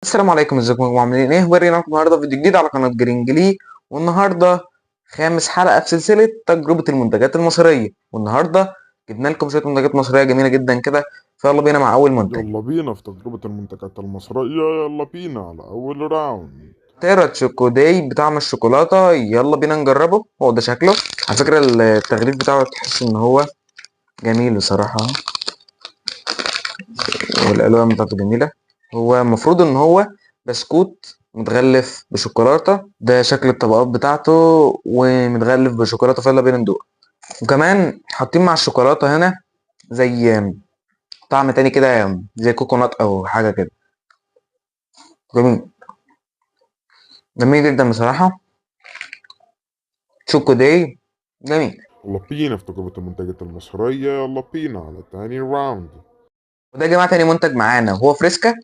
السلام عليكم، ازيكم عاملين ايه؟ ورينا لكم النهارده فيديو جديد على قناه جرينجلي. والنهارده خامس حلقه في سلسله تجربه المنتجات المصريه. والنهارده جبنا لكم شويه منتجات مصريه جميله جدا كده. فيلا بينا مع اول منتج. يلا بينا في تجربة المنتجات المصرية. يلا بينا على أول راوند. تيرا تشوكو داي بطعم الشوكولاته، يلا بينا نجربه. هو ده شكله. على فكره التغليف بتاعه تحس ان هو جميل بصراحه، والالوان بتاعته جميله. هو المفروض ان هو بسكوت متغلف بشوكولاته، ده شكل الطبقات بتاعته، ومتغلف بشوكولاته. فيلا بينا ندوق. وكمان حاطين مع الشوكولاته هنا زي طعم تاني كده، زي كوكونات او حاجه كده. جميل، جميل جدا بصراحه. شوكو داي جميل. يلا بينا في تجربة المنتجات المصرية. يلا بينا على تاني راوند. وده يا جماعه تاني منتج معانا، وهو فريسكا.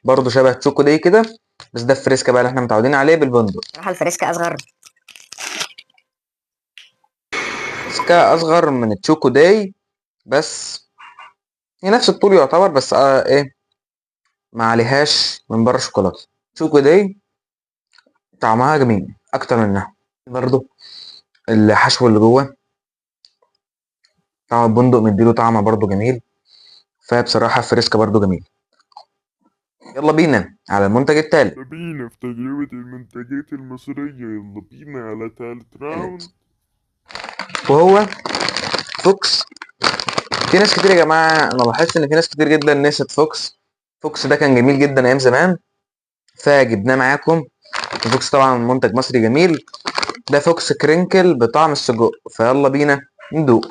برضه شبه شوكو داي كده، بس ده فريسكا بقى اللي احنا متعودين عليه بالبندق. صراحة الفريسكا أصغر. فريسكا اصغر من الشوكو داي، بس هي نفس الطول يعتبر، بس ايه، ما عليهاش من بره شوكولاته. شوكو داي طعمها جميل اكتر منها. برضه الحشو اللي جوه، طعم البندق مديله طعم برضه جميل. فبصراحه فريسكا برضه جميل. يلا بينا على المنتج التالت. يلا بينا في تجربة المنتجات المصرية. يلا بينا على تالت راوند. وهو فوكس. في ناس كتير يا جماعه، انا لاحظت ان في ناس كتير جدا نسيت فوكس. فوكس ده كان جميل جدا ايام زمان، فجبناه معاكم. فوكس طبعا منتج مصري جميل. ده فوكس كرينكل بطعم السجق. فيلا بينا ندوق.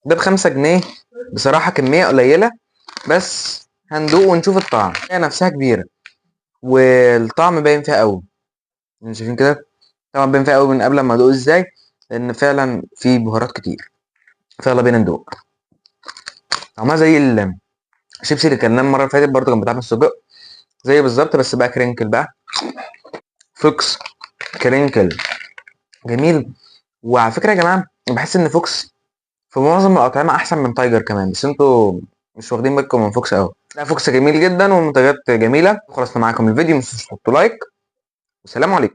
ده ب5 جنيه. بصراحة كمية قليلة، بس هندوق ونشوف الطعم. هي نفسها كبيرة، والطعم باين فيها قوي. انتوا شايفين كده؟ طبعا باين فيها قوي من قبل ما ادوق ازاي، لان فعلا في بهارات كتير. فيلا بينا ندوق. طعمها زي الشيبسي اللي كلناه المرة اللي فاتت، برضه كان بطعم السجق زي بالظبط، بس بقى كرينكل بقى. فوكس كرينكل جميل. وعلى فكرة يا جماعة، بحس ان فوكس في معظم الأطعمة أحسن من تايجر كمان، بس انتوا مش واخدين بالكم من فوكس أوي. لا، فوكس جميل جدا والمنتجات جميلة. خلصنا معاكم الفيديو، متنسوش تحطوا لايك، والسلام عليكم.